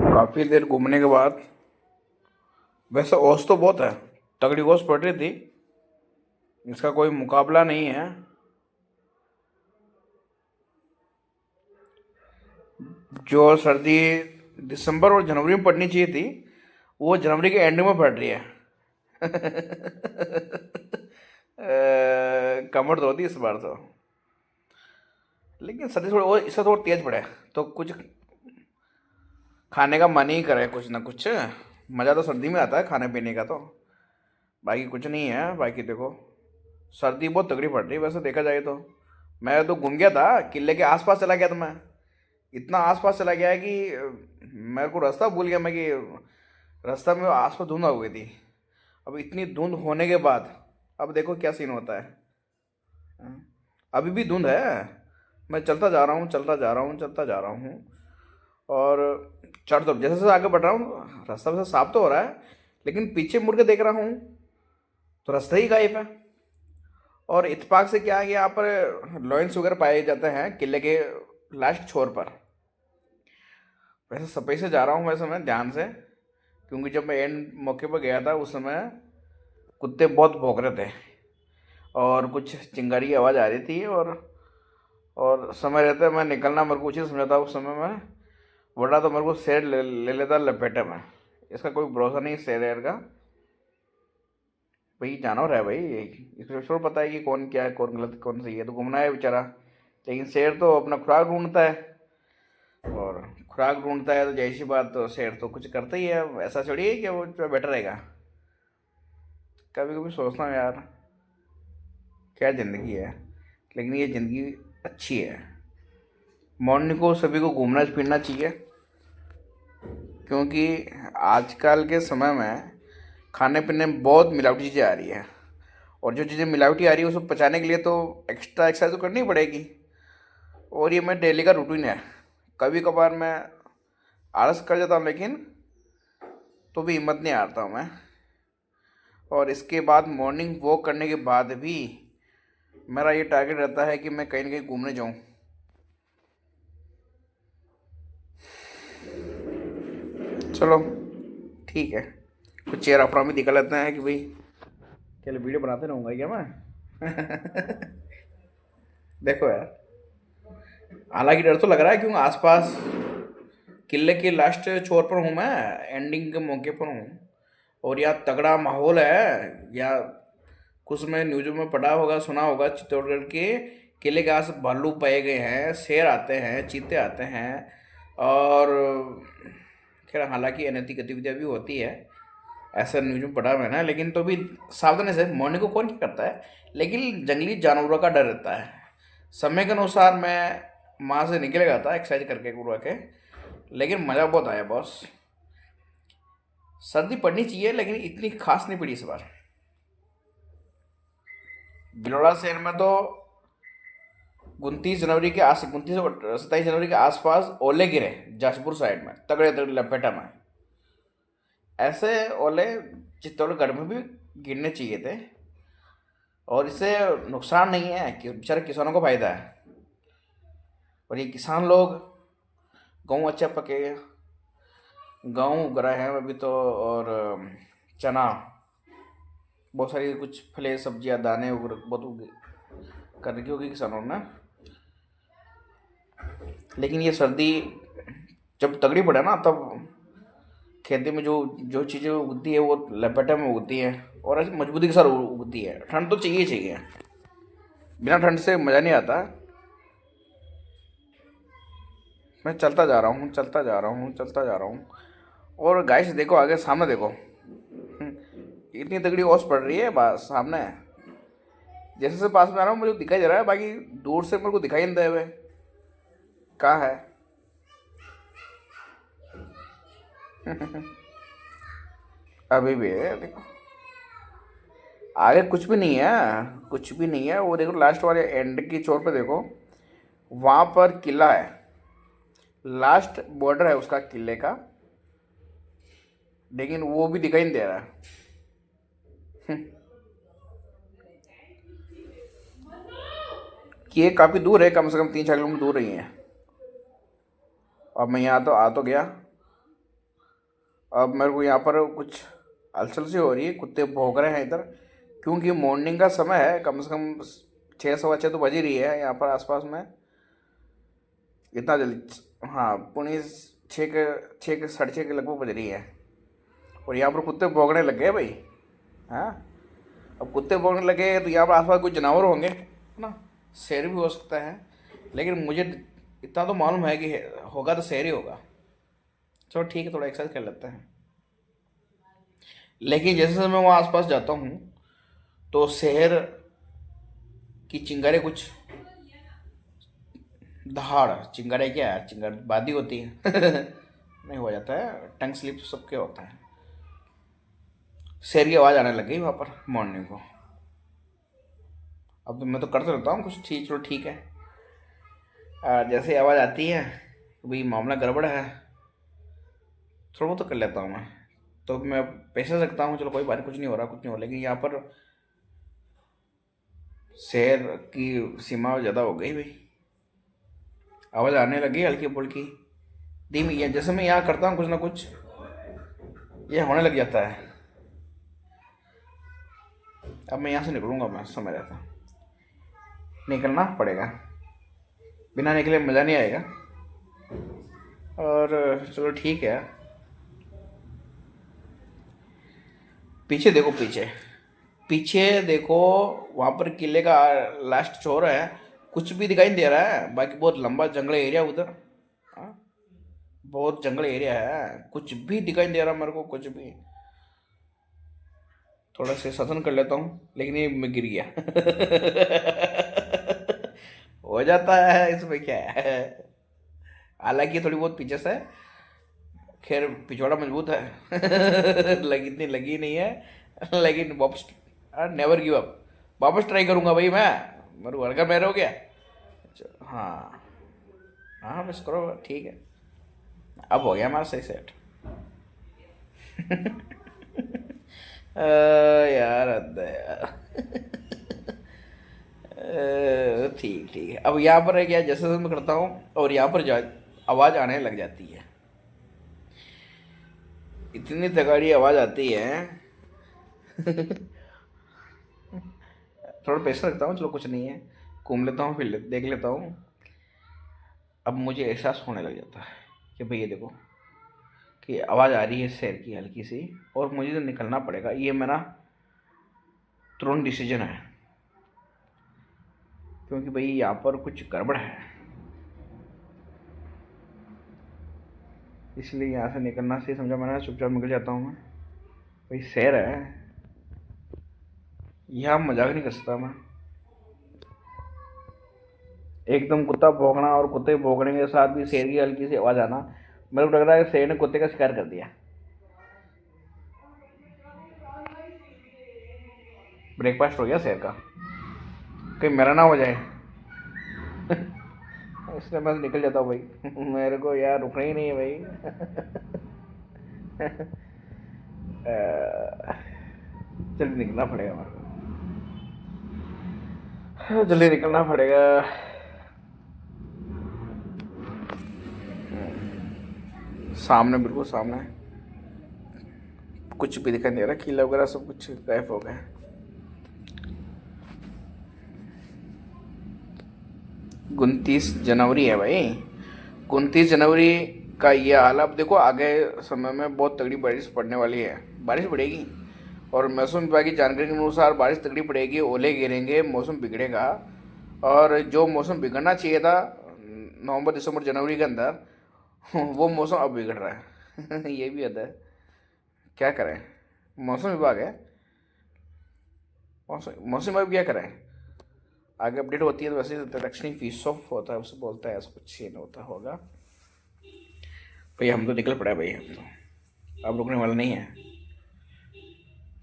काफ़ी देर घूमने के बाद वैसे ओस तो बहुत है, तगड़ी ओस पड़ रही थी। इसका कोई मुकाबला नहीं है। जो सर्दी दिसंबर और जनवरी में पड़नी चाहिए थी, वो जनवरी के एंड में पड़ रही है। कमर तो होती इस बार तो। लेकिन सर्दी थोड़ी और इससे थोड़ा तेज पड़े तो कुछ खाने का मन ही करे, कुछ ना कुछ। मज़ा तो सर्दी में आता है खाने पीने का तो। बाकी कुछ नहीं है। बाकी देखो, सर्दी बहुत तगड़ी पड़ रही है वैसे देखा जाए तो। मैं तो घूम गया था, किले के आसपास चला गया था मैं। इतना आसपास चला गया है कि मेरे को रास्ता भूल गया मैं कि रास्ता में आसपास धुंध हो गई थी। अब इतनी धुंध होने के बाद अब देखो क्या सीन होता है। हाँ, अभी भी धुंध है। मैं चलता जा रहा हूँ, चलता जा रहा हूँ, चलता जा रहा हूँ। और चढ़ तो जैसे जैसे आगे बढ़ रहा हूँ रास्ता वैसे साफ तो हो रहा है, लेकिन पीछे मुड़ के देख रहा हूँ तो रास्ता ही गायब है। और इत्तेफाक से क्या है कि यहाँ पर लॉयंस वगैरह पाए जाते हैं किले के लास्ट छोर पर। वैसे सफाई से जा रहा हूँ वैसे मैं ध्यान से, क्योंकि जब मैं एंड मौके पर गया था उस समय कुत्ते बहुत भौंक रहे थे और कुछ चिंगारी की आवाज़ आ रही थी। और समय रहते मैं निकलना मेरे को उचित समझा था उस समय में, वरना तो मेरे को शेर ले लेता लपेटे में। इसका कोई भरोसा नहीं शेर वेर का। भाई जानवर है भाई, इसको छोड़ पता है कि कौन क्या है, कौन गलत कौन सही है, तो घूमना है बेचारा। लेकिन शेर तो अपना खुराक ढूंढता है, और खुराक ढूंढता है तो जैसी बात, तो शेर तो कुछ करता ही है। ऐसा थोड़ी है कि वो बेटर रहेगा। कभी कभी सोचता हूँ यार, क्या ज़िंदगी है। लेकिन ये ज़िंदगी अच्छी है। मॉर्निंग को सभी को घूमना फिरना चाहिए, क्योंकि आजकल के समय में खाने पीने में बहुत मिलावटी चीज़ें आ रही है। और जो चीज़ें मिलावटी आ रही है उसको पचाने के लिए तो एक्स्ट्रा एक्सरसाइज तो करनी ही पड़ेगी। और ये मैं डेली का रूटीन है। कभी कभार मैं आलस कर जाता हूँ, लेकिन तो भी हिम्मत नहीं हारता हूँ मैं। और इसके बाद मॉर्निंग वॉक करने के बाद भी मेरा ये टारगेट रहता है कि मैं कहीं ना कहीं घूमने जाऊँ। चलो ठीक है, कुछ चेहरा अपना भी दिखा लेते हैं कि भाई क्या वीडियो बनाते रहूँगा क्या मैं। देखो यार, हालांकि डर तो लग रहा है क्योंकि आसपास किले के लास्ट छोर पर हूँ मैं, एंडिंग के मौके पर हूँ। और यहाँ तगड़ा माहौल है। या कुछ में न्यूज में पढ़ा होगा, सुना होगा, चित्तौड़गढ़ के किले के आस भालू पाए गए हैं, शेर आते हैं, चीते आते हैं। और खैर हालांकि अनैतिक गतिविधियाँ भी होती है, ऐसा न्यूज में पढ़ा मैंने। लेकिन तो भी सावधानी से, मॉर्निंग को कौन क्या करता है, लेकिन जंगली जानवरों का डर रहता है। समय के अनुसार मैं वहाँ से निकल गया था एक्सरसाइज करके पूरा के, लेकिन मज़ा बहुत आया बॉस। सर्दी पड़नी चाहिए लेकिन इतनी खास नहीं पड़ी इस बार। भिलौड़ा शहर में तो 27 जनवरी के आसपास ओले गिरे, जाजपुर साइड में तगड़े तगड़े लपेटा में। ऐसे ओले चित्तौड़गढ़ में भी गिरने चाहिए थे। और इससे नुकसान नहीं है कि बेचारे किसानों को फायदा है। और ये किसान लोग गेहूँ अच्छा पके, गेहूँ उग रहे हैं अभी तो। और चना, बहुत सारी कुछ फले सब्जियां दाने बहुत कर रखी होगी किसानों ने। लेकिन ये सर्दी जब तगड़ी पड़े ना, तब खेती में जो जो चीज़ें उगती है वो लपेटे में उगती है, और ऐसी मजबूती के साथ उगती है। ठंड तो चाहिए चाहिए, बिना ठंड से मज़ा नहीं आता। मैं चलता जा रहा हूँ, चलता जा रहा हूँ, चलता जा रहा हूँ। और गाइस देखो, आगे सामने देखो। इतनी तगड़ी ओस पड़ रही है बस सामने। जैसे से पास में आ रहा हूँ मुझे दिखाई दे रहा है, बाकी दूर से मेरे को दिखाई नहीं दे हुए कहाँ है। अभी भी है देखो, आगे कुछ भी नहीं है, कुछ भी नहीं है। वो देखो लास्ट वाले एंड की चोर पे देखो, वहाँ पर किला है, लास्ट बॉर्डर है उसका किले का, लेकिन वो भी दिखाई नहीं दे रहा है। कि ये काफ़ी दूर है, कम से कम 3-4 किलोमीटर दूर ही है। और मैं यहाँ तो आ तो गया, अब मेरे को यहाँ पर कुछ हलचल सी हो रही है, कुत्ते भौंक रहे हैं इधर, क्योंकि मॉर्निंग का समय है, कम से कम 6 सवा 6 तो बज ही रही है यहाँ पर आसपास में। इतना जल्दी? हाँ, पुणे 6 के 6 के 6:30 के लगभग बज रही है, और यहाँ पर कुत्ते भौंकने लग गए भाई। हाँ, अब कुत्ते भौंकने लगे तो यहाँ पर आसपास कुछ जानवर होंगे, है ना, शेर भी हो सकता है, लेकिन मुझे इतना तो मालूम है कि होगा तो शेर ही होगा। चलो ठीक है, थोड़ा एक्सरसाइज कर लेते हैं। लेकिन जैसे जैसे मैं वहाँ आसपास जाता हूँ तो शहर की चिंगारे कुछ, दहाड़ चिंगारे क्या है, चिंगार बादी होती है नहीं, हो जाता है टंग स्लिप, सबके होता है। शेर की आवाज़ आने लग गई वहाँ पर मॉर्निंग को। अब तो मैं तो करते रहता हूँ कुछ, ठीक, चलो ठीक है। जैसे ही आवाज़ आती है तो भाई मामला गड़बड़ है, थोड़ा बहुत तो कर लेता हूँ मैं। तो मैं पैसे सकता हूँ, चलो कोई बात, कुछ नहीं हो रहा, कुछ नहीं हो रहा, लेकिन यहाँ पर शेर की सीमा ज़्यादा हो गई भाई। आवाज़ आने लगी हल्की फुल्की, धीमी, या जैसे मैं यहाँ करता हूँ कुछ ना कुछ, ये होने लग जाता है। अब मैं यहाँ से निकलूंगा, मैं समय रहता, निकलना पड़ेगा, बिना निकले मज़ा नहीं आएगा। और चलो ठीक है, पीछे देखो, पीछे पीछे देखो, वहाँ पर किले का लास्ट छोर है, कुछ भी दिखाई नहीं दे रहा है, बाकी बहुत लंबा जंगल एरिया उधर। हाँ, बहुत जंगल एरिया है, कुछ भी दिखाई नहीं दे रहा मेरे को, कुछ भी। थोड़ा से शासन कर लेता हूँ, लेकिन ये मैं गिर गया हो जाता है, इसमें क्या है। हालांकि थोड़ी बहुत पीछे से, खैर पिछवाड़ा मजबूत है लगी, इतनी लगी नहीं है, लेकिन वापस, नेवर गिव अप, वापस ट्राई करूंगा भाई मैं, मेरे घर का मेरे हो गया। हाँ, हाँ बस करो, ठीक है, अब हो गया हमारा सही सेट यार हद है यार ठीक ठीक है। अब यहाँ पर है क्या, जैसे जैसे मैं करता हूँ और यहाँ पर जा आवाज़ आने लग जाती है, इतनी तगड़ी आवाज़ आती है थोड़ा पैसा रखता हूँ, चलो कुछ नहीं है, घूम लेता हूँ, फिर देख लेता हूँ। अब मुझे एहसास होने लग जाता है कि भाई ये देखो कि आवाज़ आ रही है शेर की हल्की सी, और मुझे तो निकलना पड़ेगा, ये मेरा तुरंत डिसीजन है, क्योंकि भाई यहाँ पर कुछ गड़बड़ है, इसलिए यहाँ से निकलना सही समझा मैंने, चुपचाप निकल जाता हूँ मैं। भाई शेर है, यहाँ मजाक नहीं कर सकता मैं। एकदम कुत्ता भौंकना और कुत्ते भौंकने के साथ भी शेर की हल्की सी आवाज़ आना, मेरे को लग रहा है शेर ने कुत्ते का शिकार कर दिया। ब्रेकफास्ट हो गया शेर का, कहीं मेरा ना हो जाए इसलिए मैं निकल जाता हूँ भाई मेरे को यार रुकना ही नहीं है भाई जल्दी निकलना पड़ेगा मेरे को, जल्दी निकलना पड़ेगा। सामने, बिल्कुल सामने, कुछ भी दिखाई नहीं दे रहा, किला वगैरह सब कुछ गायब हो गए। 29 जनवरी है भाई, 29 जनवरी का ये हाल। अब देखो आगे समय में बहुत तगड़ी बारिश पड़ने वाली है, बारिश पड़ेगी, और मौसम विभाग की जानकारी के अनुसार बारिश तगड़ी पड़ेगी, ओले गिरेंगे, मौसम बिगड़ेगा, और जो मौसम बिगड़ना चाहिए था नवंबर दिसंबर जनवरी के अंदर वो मौसम अब बिगड़ रहा है ये भी हद है, क्या करें, मौसम विभाग है, मौसम विभाग क्या करें। आगे अपडेट होती है तो वैसे दक्षिणी फीस ऑफ होता है, उसे बोलता है, ऐसा कुछ सीन होता होगा भाई। हम तो निकल पड़े भाई, हम तो अब रुकने वाला नहीं है,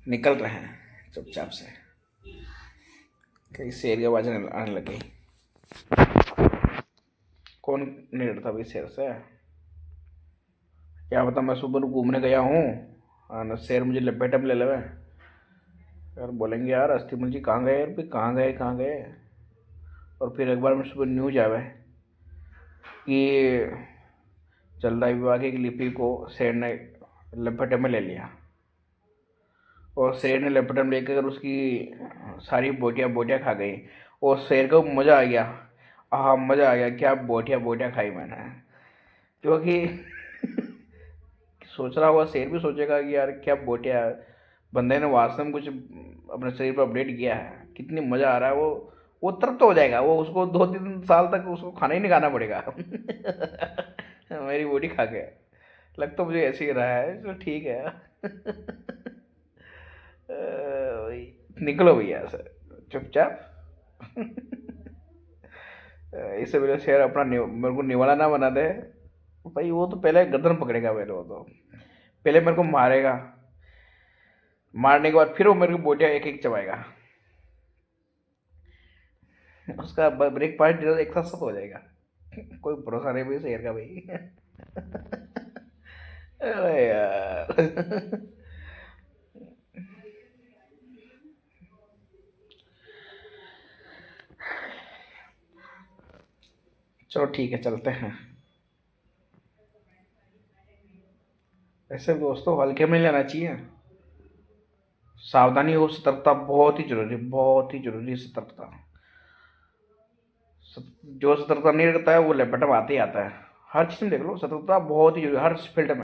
निकल रहे हैं चुपचाप से, कहीं शेर की आवाज़ आने लग गई। कौन नहीं डरता भाई शेर से, क्या पता मैं सुबह घूमने गया हूँ और शेर मुझे लपेटे में ले लेवे, यार बोलेंगे यार अस्थिमल जी कहाँ गए, यार भाई कहाँ गए, कहाँ गए। और फिर एक बार मैं सुबह न्यूज आवे कि जलदाय विभाग की लिपि को शेर ने लपेटे में ले लिया, और शेर ने लपेटे में लेकर उसकी सारी बोटियाँ बोटियाँ खा गई। और शेर को मज़ा आ गया। हाँ, मज़ा आ गया, क्या बोटियाँ बोटियाँ खाई मैंने। क्योंकि सोच रहा होगा, शेर भी सोचेगा कि यार क्या बोटियाँ, बंदे ने वास्तव में कुछ अपने शरीर पर अपडेट किया है, कितनी मज़ा आ रहा है। वो तृप्त हो जाएगा, वो उसको 2-3 साल तक उसको खाना ही नहीं खाना पड़ेगा। मेरी बोटी खा के। लग तो मुझे ऐसे ही रहा है, तो ठीक है। निकलो भैया से चुपचाप। इससे पहले शेर अपना मेरे को निवाला ना बना दे। भाई वो तो पहले गर्दन पकड़ेगा, पहले वो तो पहले मेरे को मारेगा। मारने के बाद फिर वो मेरे को बोटियां एक एक चबाएगा। उसका ब्रेकफास्ट डिनर एक साथ सब हो जाएगा। कोई भरोसा नहीं भाई शेर का भाई। अरे यार। चलो ठीक है, चलते हैं। ऐसे दोस्तों हल्के में नहीं लेना चाहिए। सावधानी हो, सतर्कता बहुत ही जरूरी, बहुत ही जरूरी सतर्कता। जो सतर्कता नहीं रखता है वो लपेटा में आते ही आता है। हर चीज में देख लो, सतर्कता बहुत ही जरूरी, हर फील्ड में।